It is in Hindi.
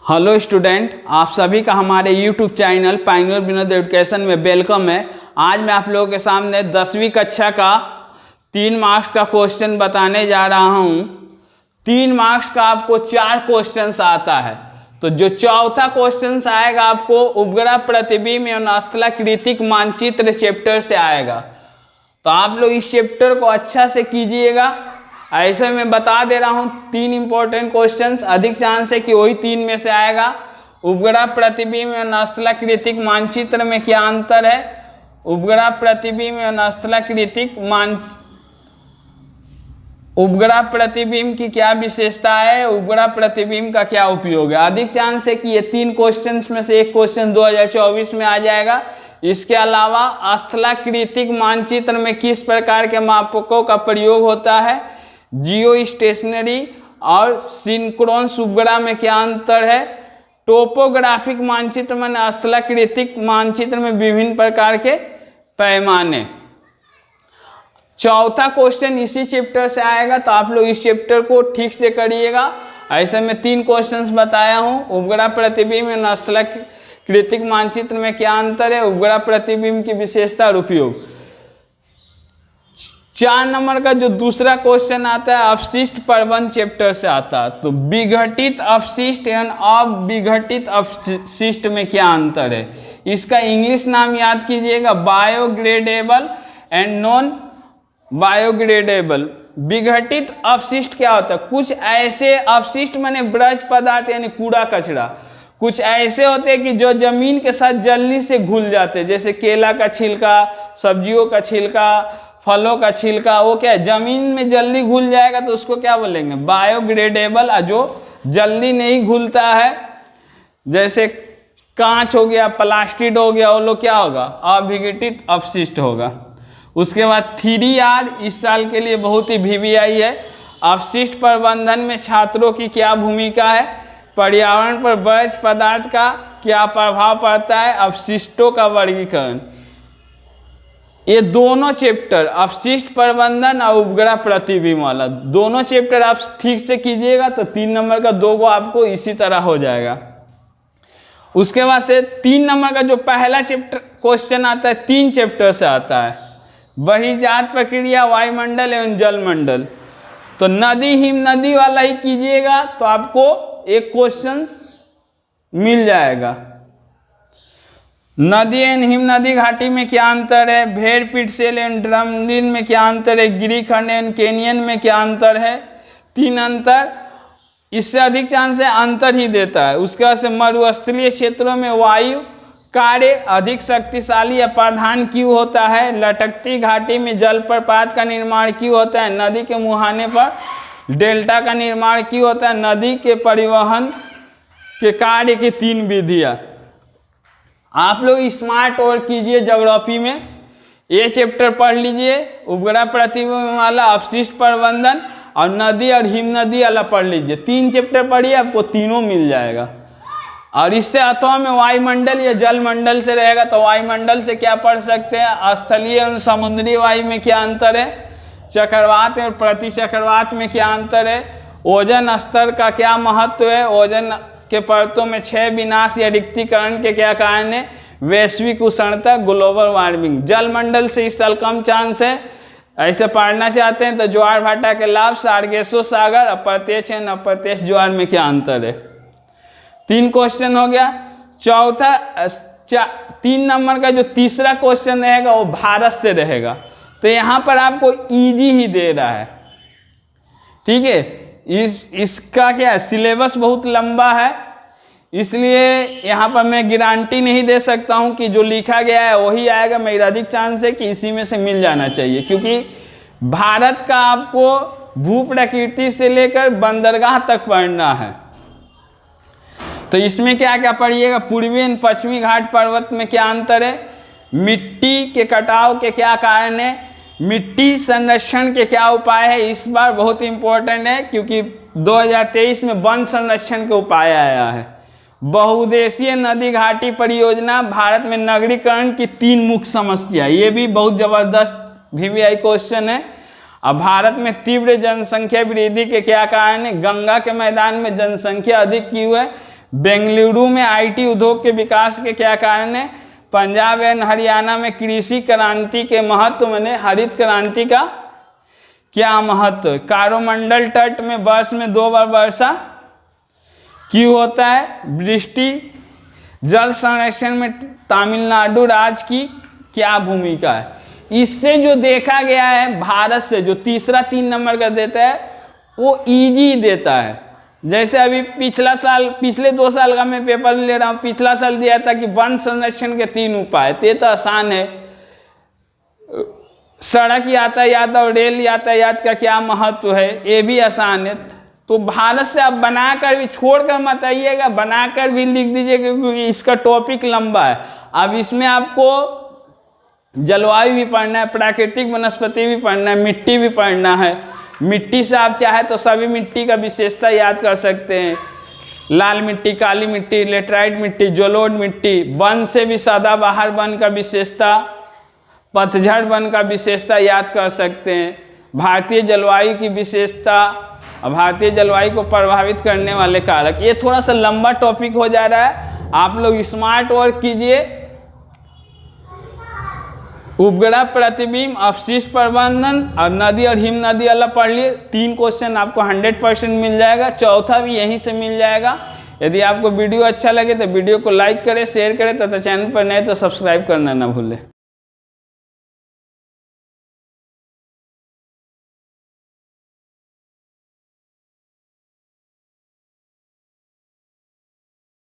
हेलो स्टूडेंट, आप सभी का हमारे YouTube channel pioneer Vinod education में वेलकम है। आज मैं आप लोगों के सामने 10वीं कक्षा का 3 मार्क्स का क्वेश्चन बताने जा रहा हूँ। 3 मार्क्स का आपको 4 क्वेश्चंस आता है। तो जो चौथा क्वेश्चन आएगा आपको उपग्रह प्रतिबिंब एवं स्थलाकृतिक मानचित्र चैप्टर से आएगा। तो आप लोग इस चैप्टर को अच्छा से कीजिएगा। ऐसे मैं बता दे रहा हूँ 3 इंपॉर्टेंट क्वेश्चंस, अधिक चांस है कि वही 3 में से आएगा। उपग्रह प्रतिबिंब एवं स्थलाकृतिक मानचित्र में क्या अंतर है, उपग्रह प्रतिबिंब एवं स्थलाकृतिक उपग्रह प्रतिबिंब की क्या विशेषता है, उपग्रह प्रतिबिंब का क्या उपयोग है। अधिक चांस है कि ये 3 क्वेश्चंस में से एक क्वेश्चन 2024 में आ जाएगा। इसके अलावा स्थलाकृतिक मानचित्र में किस प्रकार के मापकों का प्रयोग होता है, जियो स्टेशनरी और सिंक्रोनस उपग्रह में क्या अंतर है, टोपोग्राफिक मानचित्र में स्थलाकृतिक मानचित्र में विभिन्न प्रकार के पैमाने। चौथा क्वेश्चन इसी चैप्टर से आएगा, तो आप लोग इस चैप्टर को ठीक से करिएगा। ऐसे में 3 क्वेश्चंस बताया हूँ। उपग्रह प्रतिबिंब एवं स्थलाकृतिक मानचित्र में क्या अंतर है, उपग्रह प्रतिबिंब की विशेषता और उपयोग। 4 नंबर का जो दूसरा क्वेश्चन आता है अपशिष्ट प्रबंध चैप्टर से आता है। तो विघटित अपशिष्ट एवं अविघटित अपशिष्ट में क्या अंतर है, इसका इंग्लिश नाम याद कीजिएगा, बायोग्रेडेबल एंड नॉन बायोग्रेडेबल। विघटित अपशिष्ट क्या होता है, कुछ ऐसे अपशिष्ट माने ब्रज पदार्थ यानी कूड़ा कचरा, कुछ ऐसे होते हैं कि जो जमीन के साथ जल्दी से घुल जाते हैं, जैसे केला का छिलका, सब्जियों का छिलका, फलों का छिलका, वो क्या है जमीन में जल्दी घुल जाएगा तो उसको क्या बोलेंगे, बायोग्रेडेबल। और जो जल्दी नहीं घुलता है जैसे कांच हो गया, प्लास्टिक हो गया, वो लोग क्या होगा, अविघटित अपशिष्ट होगा। उसके बाद 3R इस साल के लिए बहुत ही VVI है। अपशिष्ट प्रबंधन में छात्रों की क्या भूमिका है, पर्यावरण पर वर्ज्य पदार्थ का क्या प्रभाव पड़ता है, अपशिष्टों का वर्गीकरण। ये दोनों चैप्टर अपशिष्ट प्रबंधन और उपग्रह प्रतिबिंब वाला दोनों चैप्टर आप ठीक से कीजिएगा तो 3 नंबर का 2 को आपको इसी तरह हो जाएगा। उसके बाद से 3 नंबर का जो पहला चैप्टर क्वेश्चन आता है 3 चैप्टर से आता है, बहिर्जात प्रक्रिया, वायुमंडल एवं जलमंडल। तो नदी हिम नदी वाला ही कीजिएगा तो आपको एक क्वेश्चन मिल जाएगा। नदी एवं हिम नदी घाटी में क्या अंतर है, भेड़ पिटसेल एवं ड्रमलिन में क्या अंतर है, गिरिखंड एवं कैनियन में क्या अंतर है। 3 अंतर, इससे अधिक चांस है अंतर ही देता है। उसके बाद से मरुस्थलीय क्षेत्रों में वायु कार्य अधिक शक्तिशाली या प्रधान क्यों होता है, लटकती घाटी में जलप्रपात का निर्माण क्यों होता है, नदी के मुहाने पर डेल्टा का निर्माण क्यों होता है, नदी के परिवहन के कार्य की 3 विधियाँ। आप लोग स्मार्ट और कीजिए, ज्योग्राफी में ये चैप्टर पढ़ लीजिए, उपग्रह प्रतिबिंब वाला, अपशिष्ट प्रबंधन और नदी और हिम नदी वाला पढ़ लीजिए। 3 चैप्टर पढ़िए, आपको तीनों मिल जाएगा। और इससे अथवा में वायुमंडल या जलमंडल से रहेगा तो वायुमंडल से क्या पढ़ सकते हैं, स्थलीय और समुद्री वायु में क्या अंतर है, चक्रवात और प्रतिचक्रवात में क्या अंतर है, ओजोन स्तर का क्या महत्व है, ओजोन के परतों में क्षय, विनाश या रिक्तीकरण के क्या कारण है, वैश्विक उष्णता, ग्लोबल वार्मिंग। जलमंडल से इस साल कम चांस है, ऐसे पढ़ना चाहते हैं तो ज्वार भाटा के लाभ, सार्गेसो सागर, अप्रत्यक्ष एवं अप्रत्यक्ष ज्वार में क्या अंतर है। 3 क्वेश्चन हो गया। चौथा 3 नंबर का जो तीसरा क्वेश्चन रहेगा वो भारत से रहेगा। तो यहाँ पर आपको इजी ही दे रहा है, ठीक है। इसका क्या है, सिलेबस बहुत लंबा है, इसलिए यहाँ पर मैं गारंटी नहीं दे सकता हूँ कि जो लिखा गया है वही आएगा। मेरा अधिक चांस है कि इसी में से मिल जाना चाहिए, क्योंकि भारत का आपको भू प्रकृति से लेकर बंदरगाह तक पढ़ना है। तो इसमें क्या क्या पढ़िएगा, पूर्वी एवं पश्चिमी घाट पर्वत में क्या अंतर है, मिट्टी के कटाव के क्या कारण है, मिट्टी संरक्षण के क्या उपाय है। इस बार बहुत इंपॉर्टेंट है क्योंकि 2023 में वन संरक्षण के उपाय आया है। बहुउद्देशीय नदी घाटी परियोजना, भारत में नगरीकरण की 3 मुख्य समस्या, ये भी बहुत जबरदस्त VVI क्वेश्चन है। अब भारत में तीव्र जनसंख्या वृद्धि के क्या कारण है, गंगा के मैदान में जनसंख्या अधिक क्यों है, बेंगलुरु में आईटी उद्योग के विकास के क्या कारण है? पंजाब एंड हरियाणा में कृषि क्रांति के महत्व, मैंने हरित क्रांति का क्या महत्व? कारोमंडल तट में वर्ष में 2 बार वर्षा क्यों होता है? वृष्टि। जल संरक्षण में तमिलनाडु राज्य की क्या भूमिका है? इससे जो देखा गया है भारत से जो तीसरा 3 नंबर का देता है वो इजी देता है। जैसे अभी पिछले 2 साल का मैं पेपर ले रहा हूँ, पिछला साल दिया था कि वन संरक्षण के 3 उपाय, तो आसान है। सड़क यातायात और रेल यातायात का क्या महत्व है, ये भी आसान है। तो भारत से आप बनाकर भी, छोड़कर मत आइएगा, बनाकर भी लिख दीजिएगा क्योंकि इसका टॉपिक लंबा है। अब इसमें आपको जलवायु भी पढ़ना है, प्राकृतिक वनस्पति भी पढ़ना है, मिट्टी भी पढ़ना है। मिट्टी से आप चाहे तो सभी मिट्टी का विशेषता याद कर सकते हैं, लाल मिट्टी, काली मिट्टी, लेटराइट मिट्टी, जलोढ़ मिट्टी। वन से भी सदाबहार वन का विशेषता, पतझड़ वन का विशेषता याद कर सकते हैं। भारतीय जलवायु की विशेषता, भारतीय जलवायु को प्रभावित करने वाले कारक। ये थोड़ा सा लंबा टॉपिक हो जा रहा है, आप लोग स्मार्ट वर्क कीजिए। उपग्रह प्रतिबिंब, अपशिष्ट प्रबंधन और नदी और हिम नदी वाला पढ़ लिए। 3 क्वेश्चन आपको 100% मिल जाएगा, चौथा भी यहीं से मिल जाएगा। यदि आपको वीडियो अच्छा लगे तो वीडियो को लाइक करें, शेयर करें तथा चैनल पर नए तो सब्सक्राइब करना ना भूलें।